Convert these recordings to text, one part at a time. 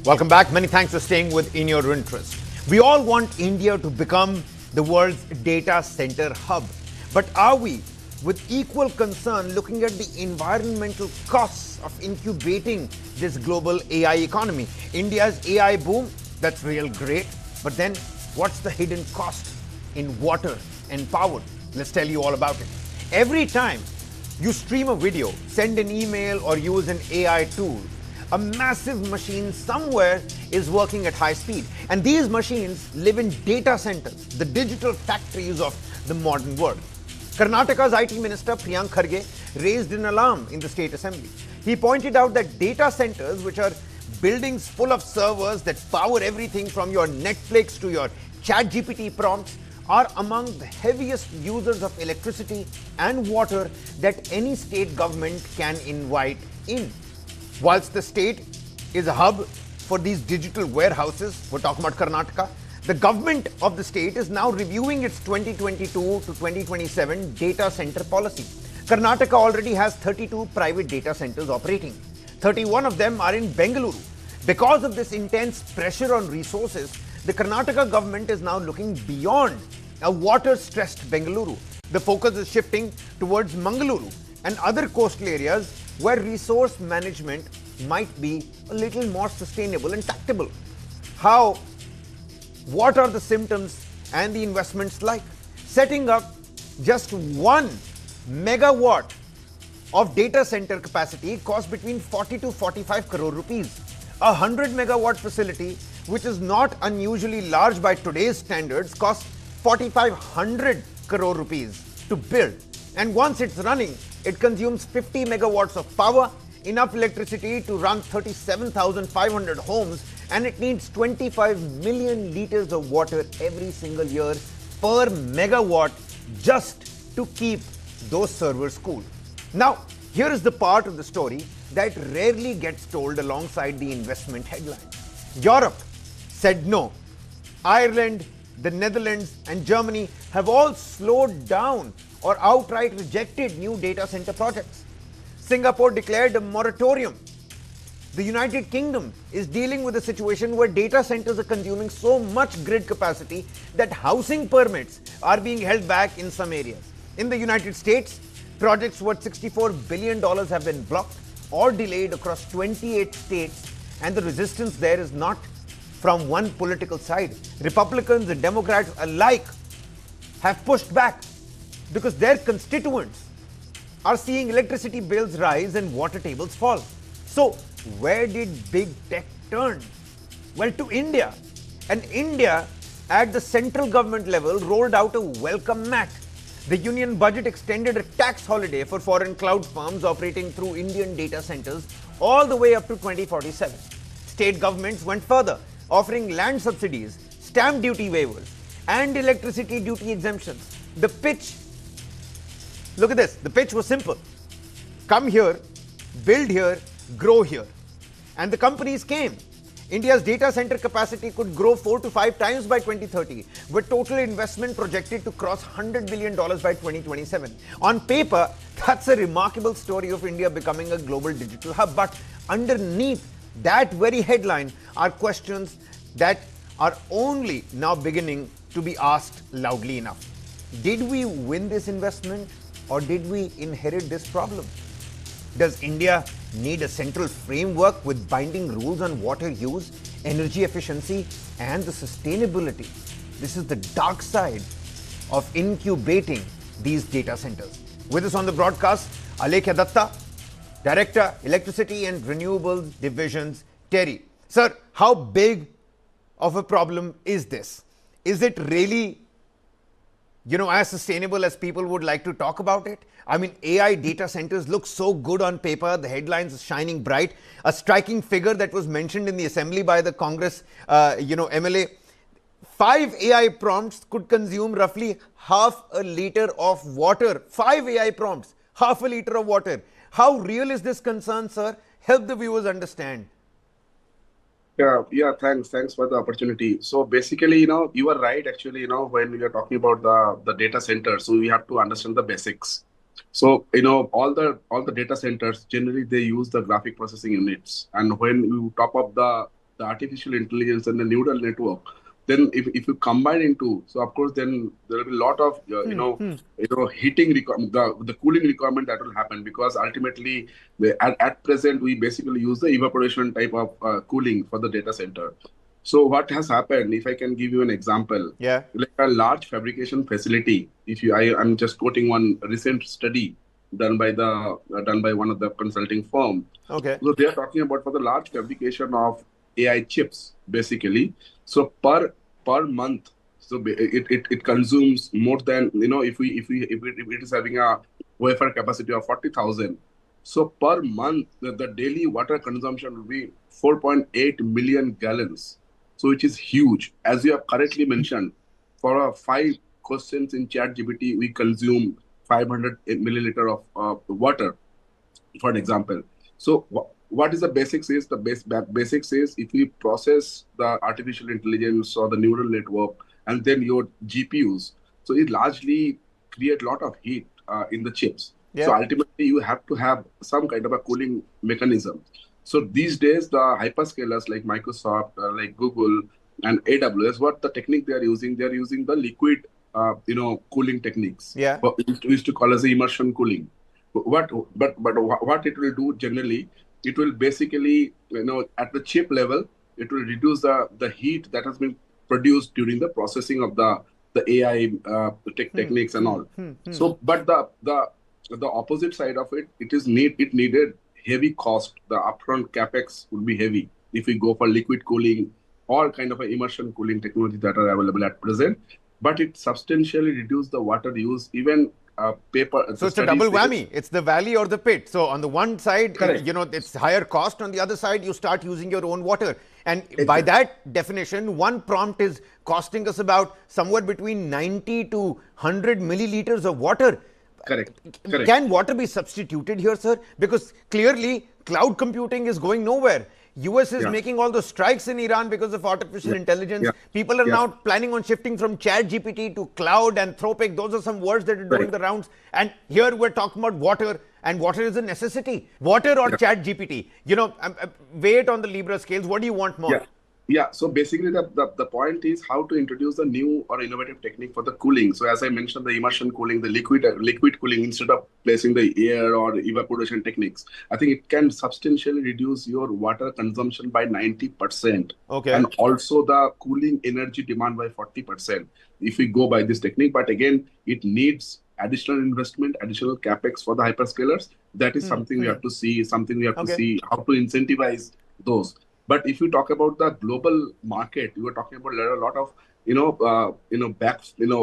Welcome back. Many thanks for staying with In Your Interest. We all want India to become the world's data center hub. But are we, with equal concern, looking at the environmental costs of incubating this global AI economy? India's AI boom, that's real great. But then what's the hidden cost in water and power? Let's tell you all about it. Every time you stream a video, send an email, or use an AI tool, a massive machine somewhere is working at high speed. And these machines live in data centers, the digital factories of the modern world. Karnataka's IT Minister Priyank Kharge raised an alarm in the State Assembly. He pointed out that data centers, which are buildings full of servers that power everything from your Netflix to your ChatGPT prompts, are among the heaviest users of electricity and water that any state government can invite in. Whilst the state is a hub for these digital warehouses, we're talking about Karnataka, the government of the state is now reviewing its 2022 to 2027 data center policy. Karnataka already has 32 private data centers operating. 31 of them are in Bengaluru. Because of this intense pressure on resources, the Karnataka government is now looking beyond a water-stressed Bengaluru. The focus is shifting towards Mangaluru and other coastal areas where resource management might be a little more sustainable and tactable. How? What are the symptoms and the investments like? Setting up just 1 megawatt of data center capacity costs between 40 to 45 crore rupees. A 100 megawatt facility, which is not unusually large by today's standards, costs 4,500 crore rupees to build. And once it's running, it consumes 50 megawatts of power, enough electricity to run 37,500 homes, and it needs 25 million liters of water every single year per megawatt just to keep those servers cool. Now, here is the part of the story that rarely gets told alongside the investment headline. Europe said no. Ireland, the Netherlands, and Germany have all slowed down or outright rejected new data center projects. Singapore declared a moratorium. The United Kingdom is dealing with a situation where data centers are consuming so much grid capacity that housing permits are being held back in some areas. In the United States, projects worth $64 billion have been blocked or delayed across 28 states, and the resistance there is not from one political side. Republicans and Democrats alike have pushed back because their constituents are seeing electricity bills rise and water tables fall. So, where did big tech turn? Well, to India. And India, at the central government level, rolled out a welcome mat. The union budget extended a tax holiday for foreign cloud firms operating through Indian data centers all the way up to 2047. State governments went further, offering land subsidies, stamp duty waivers, and electricity duty exemptions. The pitch, look at this, the pitch was simple. Come here, build here, grow here. And the companies came. India's data center capacity could grow 4 to 5 times by 2030, with total investment projected to cross $100 billion by 2027. On paper, that's a remarkable story of India becoming a global digital hub. But underneath that very headline are questions that are only now beginning to be asked loudly enough. Did we win this investment, or did we inherit this problem? Does India need a central framework with binding rules on water use, energy efficiency, and the sustainability? This is the dark side of incubating these data centers. With us on the broadcast, Alekhya Datta, Director, Electricity and Renewables Divisions, Terry. Sir, how big of a problem is this? Is it really, as sustainable as people would like to talk about it? I mean, AI data centers look so good on paper. The headlines are shining bright. A striking figure that was mentioned in the assembly by the Congress, MLA. 5 AI prompts could consume roughly half a liter of water. 5 AI prompts, half a liter of water. How real is this concern, sir? Help the viewers understand. Yeah, thanks for the opportunity. So basically, you are right, actually, when we are talking about the data center, so we have to understand the basics. So, all the data centers, generally they use the graphic processing units. And when you top up the the artificial intelligence and the neural network, then if you combine into, so of course then there will be a lot of heating the cooling requirement that will happen, because ultimately at present we basically use the evaporation type of cooling for the data center. So what has happened, if I can give you an example, like a large fabrication facility, I'm just quoting one recent study done by one of the consulting firm. Okay. So they are talking about for the large fabrication of AI chips, basically. So per month, so it consumes more than, if it is having a wafer capacity of 40,000. So per month, the daily water consumption will be 4.8 million gallons. So which is huge. As you have correctly mentioned, for 5 questions in ChatGPT, we consume 500 milliliter of water, for an example. So what is the basics is? The basics is, if we process the artificial intelligence or the neural network and then your GPUs, so it largely create a lot of heat in the chips. So ultimately you have to have some kind of a cooling mechanism. So these days, the hyperscalers like Microsoft, like Google and AWS, what the technique they are using the liquid, cooling techniques. We used to call as the immersion cooling. But what it will do generally, it will basically, at the chip level, it will reduce the heat that has been produced during the processing of the AI techniques and all. So, but the opposite side of it, it needed heavy cost. The upfront capex would be heavy if we go for liquid cooling, all kind of immersion cooling technology that are available at present. But it substantially reduced the water use, even paper. So it's a double whammy. It's the valley or the pit. So on the one side, it's higher cost. On the other side, you start using your own water. And by that definition, one prompt is costing us about somewhere between 90 to 100 milliliters of water. Correct. Can water be substituted here, sir? Because clearly cloud computing is going nowhere. US is making all the strikes in Iran because of artificial intelligence. People are now planning on shifting from ChatGPT to cloud, Anthropic. Those are some words that are doing the rounds. And here we're talking about water, and water is a necessity. Water or ChatGPT? Weigh it on the Libra scales. What do you want more? Yeah, so basically the point is how to introduce a new or innovative technique for the cooling. So as I mentioned, the immersion cooling, the liquid cooling, instead of placing the air or evaporation techniques, I think it can substantially reduce your water consumption by 90%. Okay. And also the cooling energy demand by 40% if we go by this technique. But again, it needs additional investment, additional capex for the hyperscalers. That is something we have to see, see how to incentivize those. But if you talk about the global market, you are talking about a lot of,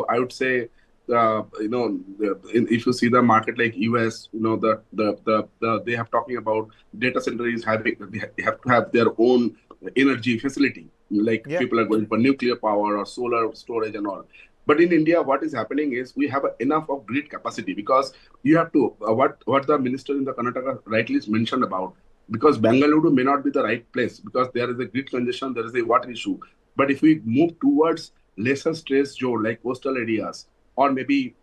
I would say, if you see the market like US, they have talking about data center is they have to have their own energy facility. Like people are going for nuclear power or solar storage and all. But in India, what is happening is we have enough of grid capacity, because you have to, what the minister in the Karnataka rightly mentioned about, because Bengaluru may not be the right place, because there is a grid congestion, there is a water issue. But if we move towards lesser stress zone like coastal areas, or maybe,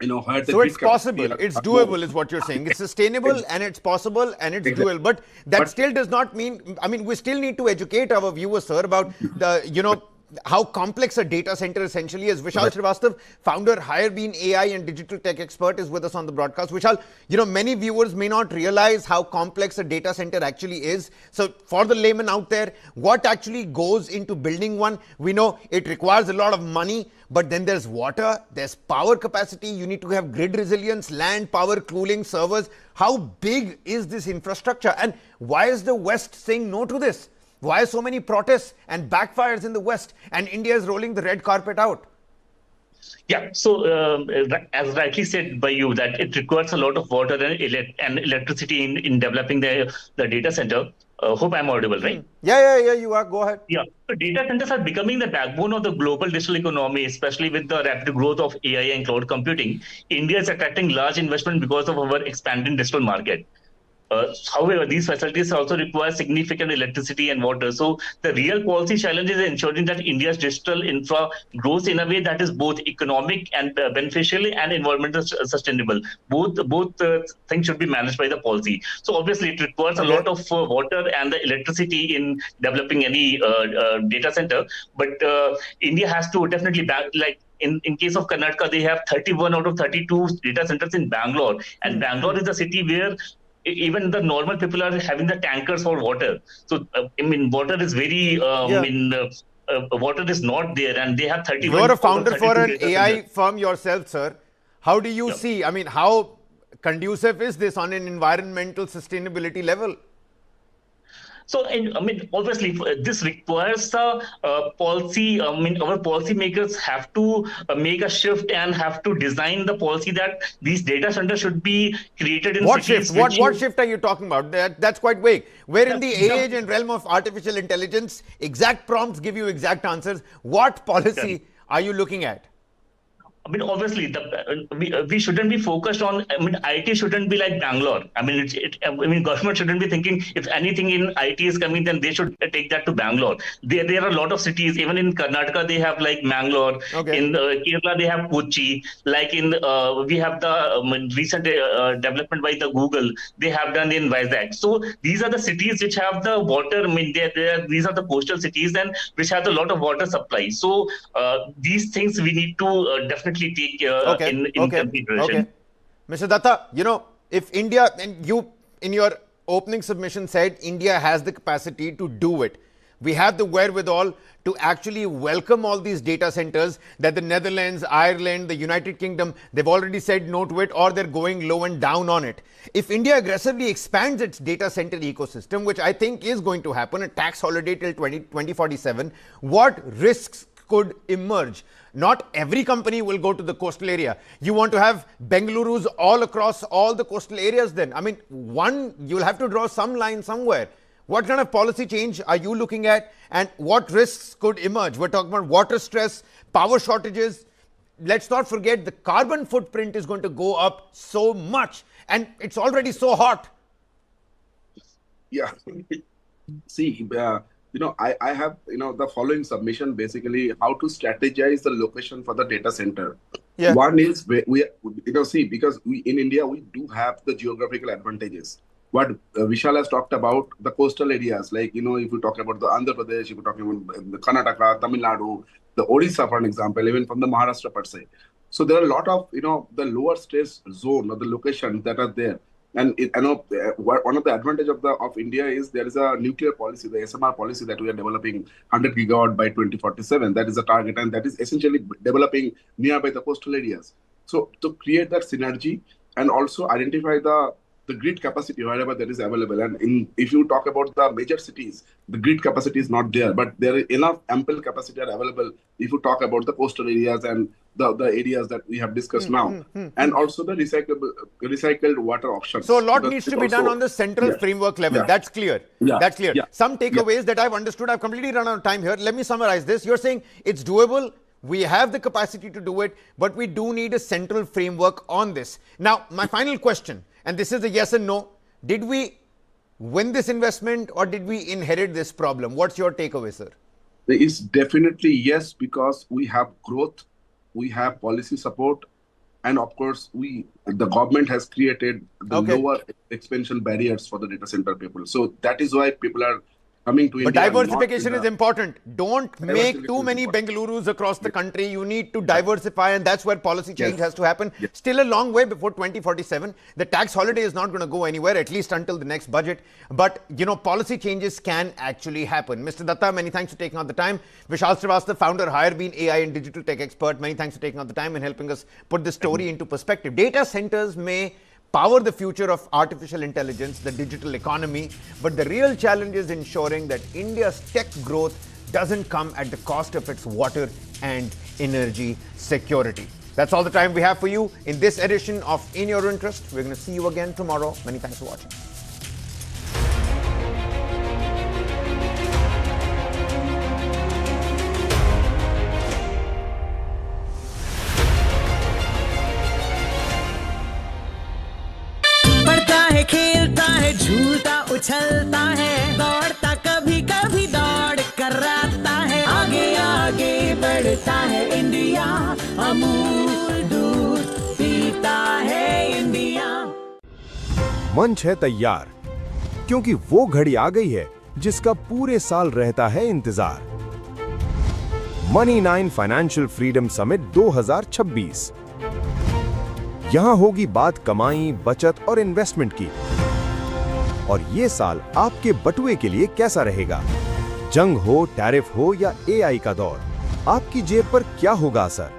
where the so it's possible, it's doable is what you're saying. It's sustainable and it's possible and it's doable. But that still does not mean, we still need to educate our viewers, sir, about the, how complex a data center essentially is. Vishal Srivastav, founder, HireBean AI and digital tech expert, is with us on the broadcast. Vishal, many viewers may not realize how complex a data center actually is. So for the layman out there, what actually goes into building one? We know it requires a lot of money, but then there's water, there's power capacity, you need to have grid resilience, land, power, cooling, servers. How big is this infrastructure? And why is the West saying no to this? Why so many protests and backfires in the West, and India is rolling the red carpet out? Yeah, so as rightly said by you, that it requires a lot of water and electricity in developing the data center. Hope I'm audible, right? Yeah, you are. Go ahead. Yeah, so data centers are becoming the backbone of the global digital economy, especially with the rapid growth of AI and cloud computing. India is attracting large investment because of our expanding digital market. However, these facilities also require significant electricity and water. So the real policy challenge is ensuring that India's digital infra grows in a way that is both economic and beneficial and environmental sustainable. Both things should be managed by the policy. So obviously, it requires a lot of water and the electricity in developing any data center. But India has to definitely like. In case of Karnataka, they have 31 out of 32 data centers in Bangalore. And Bangalore is a city where even the normal people are having the tankers for water. So, I mean, water is very, water is not there. And they have 31. You're a founder for an AI firm yourself, sir. How do you see, I mean, how conducive is this on an environmental sustainability level? So, I mean, obviously, this requires a policy. I mean, our policymakers have to make a shift and have to design the policy that these data centers should be created in what cities. Shift? What shift are you talking about? That's quite vague. We're in the age and realm of artificial intelligence. Exact prompts give you exact answers. What policy are you looking at? I mean, obviously, we shouldn't be focused on. I mean, IT shouldn't be like Bangalore. I mean, I mean, government shouldn't be thinking if anything in IT is coming, then they should take that to Bangalore. There are a lot of cities. Even in Karnataka, they have like Mangalore. Okay. In Kerala, they have Kochi. Like in we have the recent development by the Google. They have done in Vizag. So these are the cities which have the water. I mean, these are the coastal cities and which have a lot of water supply. So these things we need to definitely take in consideration. Okay. Mr. Datta, you know, if India, and you in your opening submission said India has the capacity to do it. We have the wherewithal to actually welcome all these data centers that the Netherlands, Ireland, the United Kingdom, they've already said no to it, or they're going low and down on it. If India aggressively expands its data center ecosystem, which I think is going to happen, a tax holiday till 2047, what risks could emerge? Not every company will go to the coastal area. You want to have Bengaluru's all across all the coastal areas then. I mean, you'll have to draw some line somewhere. What kind of policy change are you looking at, and what risks could emerge? We're talking about water stress, power shortages. Let's not forget the carbon footprint is going to go up so much, and it's already so hot. Yeah. See, I have, the following submission, basically how to strategize the location for the data center. Yeah. One is, because in India, we do have the geographical advantages. What Vishal has talked about, the coastal areas, like, if you talk about the Andhra Pradesh, if you're talking about the Karnataka, Tamil Nadu, the Odisha, for an example, even from the Maharashtra per se. So there are a lot of, the lower stress zone or the locations that are there. And one of the advantage of India is there is a nuclear policy, the SMR policy that we are developing 100 gigawatt by 2047. That is the target, and that is essentially developing nearby the coastal areas. So to create that synergy and also identify the grid capacity wherever that is available. And if you talk about the major cities, the grid capacity is not there, but there is enough ample capacity available if you talk about the coastal areas and the areas that we have discussed now. And also the recycled water options. So a lot needs to be done on the central framework level. Yeah. That's clear. Yeah. That's clear. Yeah. Some takeaways that I've understood. I've completely run out of time here. Let me summarize this. You're saying it's doable. We have the capacity to do it, but we do need a central framework on this. Now, my final question, and this is a yes and no. Did we win this investment or did we inherit this problem? What's your takeaway, sir? It's definitely yes, because we have growth, we have policy support, and of course, the government has created the lower expansion barriers for the data center people. So that is why people are coming to India. But diversification is important. Don't make too many Bengalurus across the country. You need to diversify, and that's where policy change has to happen. Still a long way before 2047. The tax holiday is not going to go anywhere, at least until the next budget. But, policy changes can actually happen. Mr. Datta, many thanks for taking out the time. Vishal Srivastava, founder, HireBean AI and digital tech expert. Many thanks for taking out the time and helping us put this story into perspective. Data centers may power the future of artificial intelligence, the digital economy, but the real challenge is ensuring that India's tech growth doesn't come at the cost of its water and energy security. That's all the time we have for you in this edition of In Your Interest. We're going to see you again tomorrow. Many thanks for watching. खेलता है बढ़ता है India, Amul दूध पीता है India. मंच है तैयार, क्योंकि वो घड़ी आ गई है जिसका पूरे साल रहता है इंतजार। Money9 financial freedom summit 2026। यहां होगी बात कमाई, बचत और इन्वेस्टमेंट की। और ये साल आपके बटुए के लिए कैसा रहेगा? जंग हो, टैरिफ हो या एआई का दौर, आपकी जेब पर क्या होगा असर?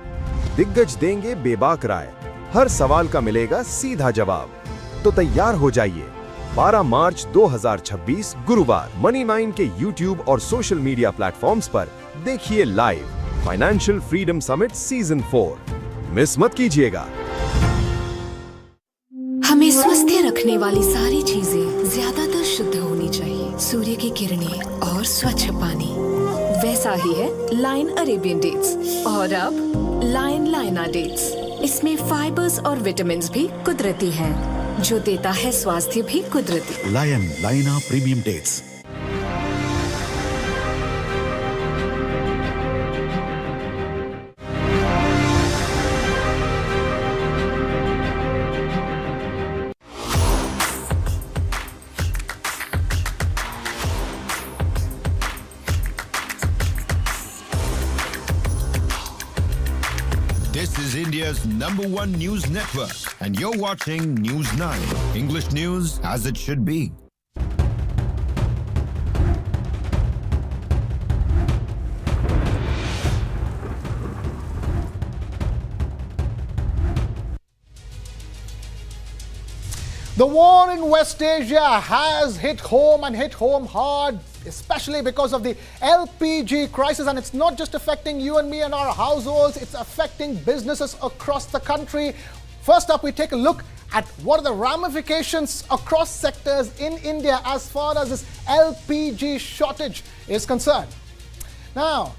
दिग्गज देंगे बेबाक राय, हर सवाल का मिलेगा सीधा जवाब। तो तैयार हो जाइए, 12 मार्च 2026 गुरुवार Money9 के YouTube और सोशल मीडिया प्लेटफॉर्म्स पर देखिए live financial freedom summit season 4। Miss मत कीजिएगा। हमें स्वस्थ रखने वाली सारी चीजें ज्यादातर शुद्ध होनी चाहिए। सूर्य की किरणें और स्वच्छ पानी, वैसा ही है लाइन अरेबियन डेट्स। और अब लाइन लाइना डेट्स, इसमें फाइबर्स और विटामिन्स भी कुदरती हैं, जो देता है स्वास्थ्य भी कुदरती। लायन लाइना premium dates. This is India's #1 news network, and you're watching News9, English news as it should be. The war in West Asia has hit home and hit home hard, especially because of the LPG crisis. And it's not just affecting you and me and our households, it's affecting businesses across the country. First up, we take a look at what are the ramifications across sectors in India as far as this LPG shortage is concerned. Now,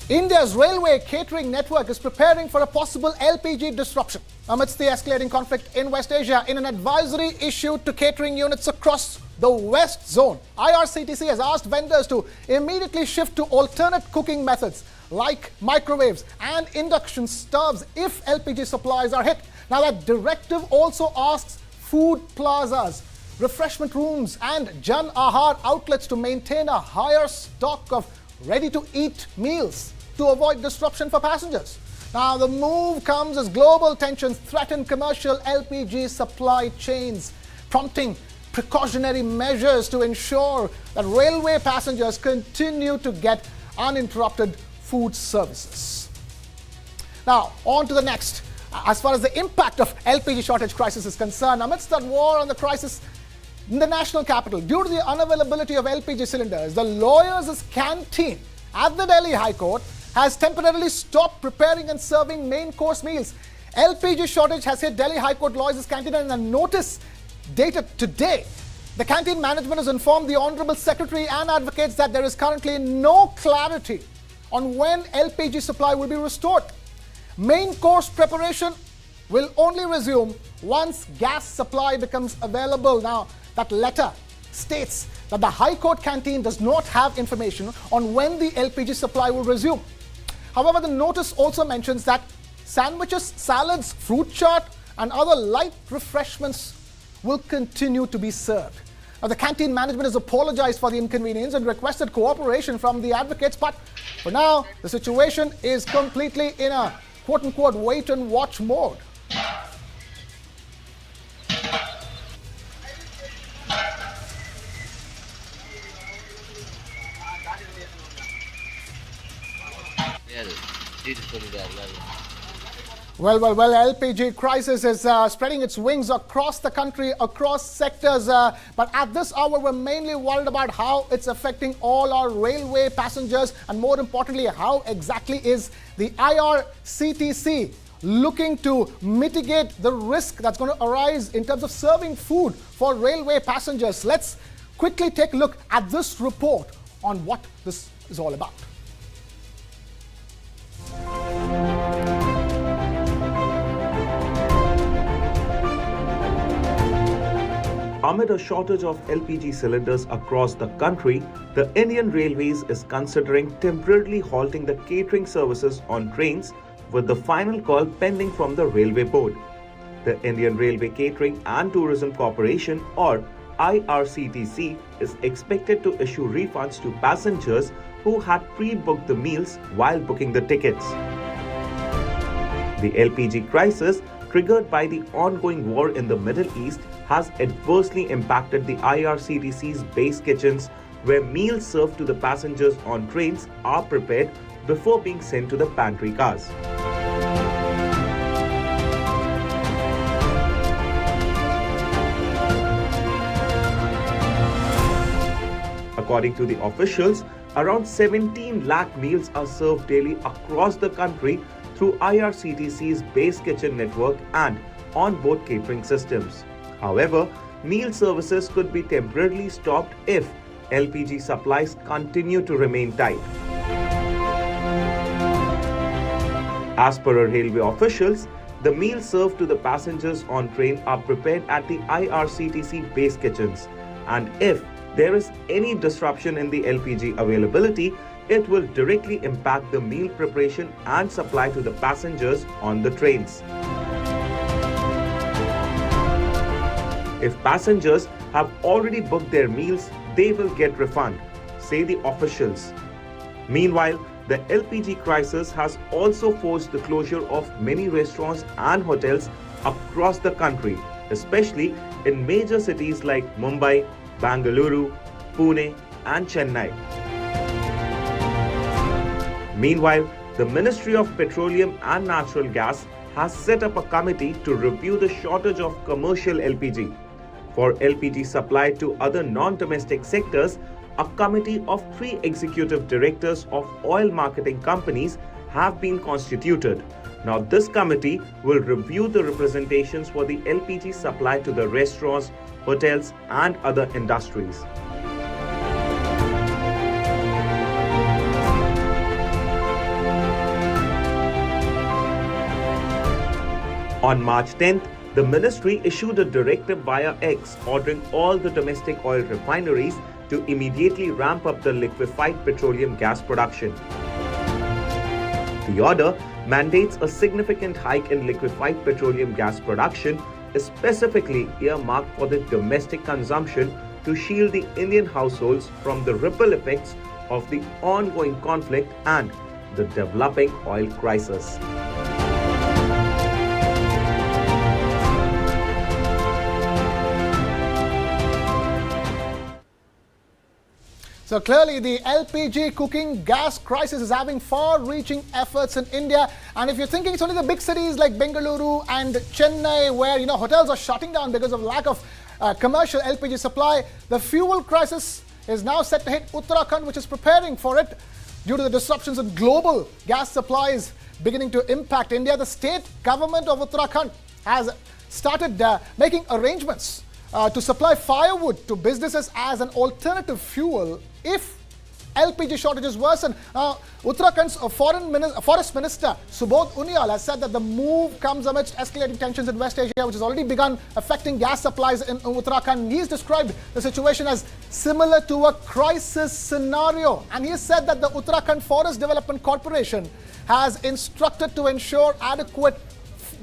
India's railway catering network is preparing for a possible LPG disruption amidst the escalating conflict in West Asia. In an advisory issued to catering units across the West Zone, IRCTC has asked vendors to immediately shift to alternate cooking methods like microwaves and induction stoves if LPG supplies are hit. Now, that directive also asks food plazas, refreshment rooms and Jan Ahar outlets to maintain a higher stock of ready-to-eat meals to avoid disruption for passengers. Now, the move comes as global tensions threaten commercial LPG supply chains, prompting precautionary measures to ensure that railway passengers continue to get uninterrupted food services. Now, on to the next. As far as the impact of LPG shortage crisis is concerned, amidst that war and the crisis in the national capital, due to the unavailability of LPG cylinders, the lawyers' canteen at the Delhi High Court has temporarily stopped preparing and serving main course meals. LPG shortage has hit Delhi High Court lawyers' canteen, and in a notice dated today, the canteen management has informed the Honourable Secretary and advocates that there is currently no clarity on when LPG supply will be restored. Main course preparation will only resume once gas supply becomes available. Now, that letter states that the High Court canteen does not have information on when the LPG supply will resume. However, the notice also mentions that sandwiches, salads, fruit chaat, and other light refreshments will continue to be served. Now, the canteen management has apologized for the inconvenience and requested cooperation from the advocates, but for now, the situation is completely in a quote-unquote wait-and-watch mode. Well, LPG crisis is spreading its wings across the country, across sectors. But at this hour, we're mainly worried about how it's affecting all our railway passengers. And more importantly, how exactly is the IRCTC looking to mitigate the risk that's going to arise in terms of serving food for railway passengers. Let's quickly take a look at this report on what this is all about. amid a shortage of LPG cylinders across the country, the Indian Railways is considering temporarily halting the catering services on trains, with the final call pending from the Railway Board. The Indian Railway Catering and Tourism Corporation, or IRCTC, is expected to issue refunds to passengers who had pre-booked the meals while booking the tickets. The LPG crisis, triggered by the ongoing war in the Middle East, has adversely impacted the IRCTC's base kitchens, where meals served to the passengers on trains are prepared before being sent to the pantry cars. According to the officials, around 17 lakh meals are served daily across the country through IRCTC's base kitchen network and on-board catering systems. However, meal services could be temporarily stopped if LPG supplies continue to remain tight. As per railway officials, the meals served to the passengers on train are prepared at the IRCTC base kitchens, and if there is any disruption in the LPG availability, it will directly impact the meal preparation and supply to the passengers on the trains. If passengers have already booked their meals, they will get refund, say the officials. Meanwhile, the LPG crisis has also forced the closure of many restaurants and hotels across the country, especially in major cities like Mumbai, Bengaluru, Pune and Chennai. Meanwhile, the Ministry of Petroleum and Natural Gas has set up a committee to review the shortage of commercial LPG. For LPG supply to other non-domestic sectors, a committee of 3 executive directors of oil marketing companies have been constituted. Now, this committee will review the representations for the LPG supply to the restaurants, hotels and other industries. On March 10th, the ministry issued a directive via X ordering all the domestic oil refineries to immediately ramp up the liquefied petroleum gas production. The order mandates a significant hike in liquefied petroleum gas production, specifically earmarked for the domestic consumption, to shield the Indian households from the ripple effects of the ongoing conflict and the developing oil crisis. So clearly the LPG cooking gas crisis is having far-reaching efforts in India. And if you're thinking it's only the big cities like Bengaluru and Chennai where, hotels are shutting down because of lack of commercial LPG supply, the fuel crisis is now set to hit Uttarakhand, which is preparing for it due to the disruptions in global gas supplies beginning to impact India. The state government of Uttarakhand has started making arrangements to supply firewood to businesses as an alternative fuel if LPG shortages worsen. Uttarakhand's Forest Minister Subodh Unyal has said that the move comes amidst escalating tensions in West Asia, which has already begun affecting gas supplies in Uttarakhand. He's described the situation as similar to a crisis scenario. And he said that the Uttarakhand Forest Development Corporation has instructed to ensure adequate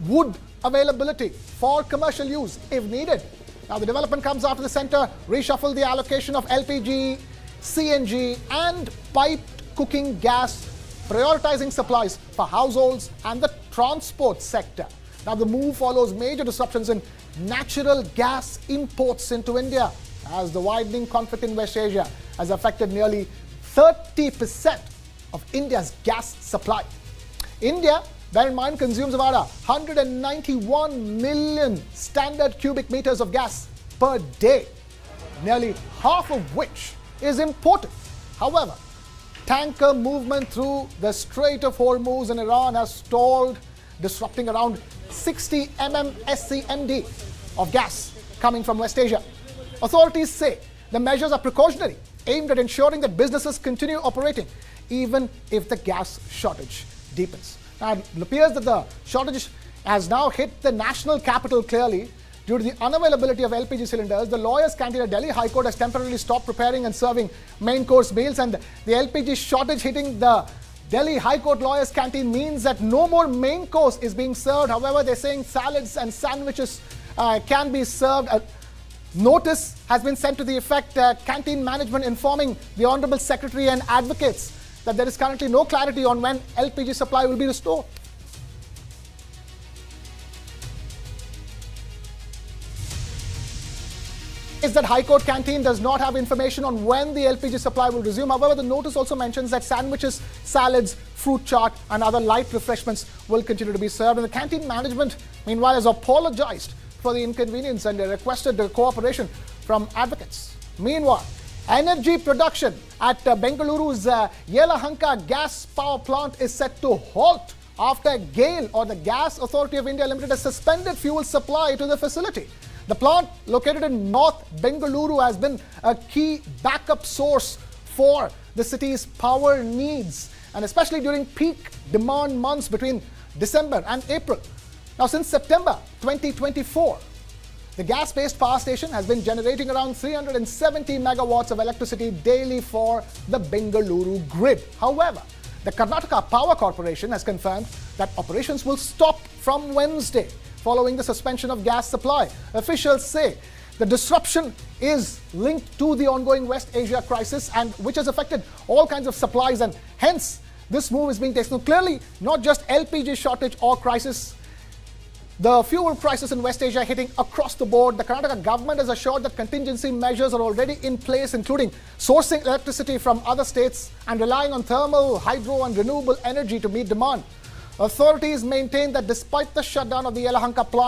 wood availability for commercial use if needed. Now, the development comes after the centre reshuffled the allocation of LPG, CNG and piped cooking gas, prioritizing supplies for households and the transport sector. Now, the move follows major disruptions in natural gas imports into India, as the widening conflict in West Asia has affected nearly 30% of India's gas supply. India, bear in mind, consumes about 191 million standard cubic meters of gas per day, nearly half of which is imported. However, tanker movement through the Strait of Hormuz in Iran has stalled, disrupting around 60 SCMD of gas coming from West Asia. Authorities say the measures are precautionary, aimed at ensuring that businesses continue operating even if the gas shortage deepens. Now, it appears that the shortage has now hit the national capital clearly due to the unavailability of LPG cylinders, the lawyers' canteen at Delhi High Court has temporarily stopped preparing and serving main course meals, and the LPG shortage hitting the Delhi High Court lawyers' canteen means that no more main course is being served. However, they're saying salads and sandwiches can be served. A notice has been sent to the effect, canteen management informing the Honorable Secretary and advocates that there is currently no clarity on when LPG supply will be restored. Is that High Court canteen does not have information on when the LPG supply will resume. However, the notice also mentions that sandwiches, salads, fruit chaat and other light refreshments will continue to be served. And the canteen management, meanwhile, has apologized for the inconvenience and requested the cooperation from advocates. Meanwhile, energy production at Bengaluru's Yelahanka gas power plant is set to halt after GAIL, or the Gas Authority of India Limited, has suspended fuel supply to the facility. The plant, located in North Bengaluru, has been a key backup source for the city's power needs, and especially during peak demand months between December and April. Now, since September 2024, the gas-based power station has been generating around 370 megawatts of electricity daily for the Bengaluru grid. However, the Karnataka Power Corporation has confirmed that operations will stop from Wednesday following the suspension of gas supply. Officials say the disruption is linked to the ongoing West Asia crisis, and which has affected all kinds of supplies, and hence this move is being taken. So clearly, not just LPG shortage or crisis, the fuel crisis in West Asia hitting across the board. The Karnataka government has assured that contingency measures are already in place, including sourcing electricity from other states and relying on thermal, hydro and renewable energy to meet demand. Authorities maintain that despite the shutdown of the Yelahanka plant,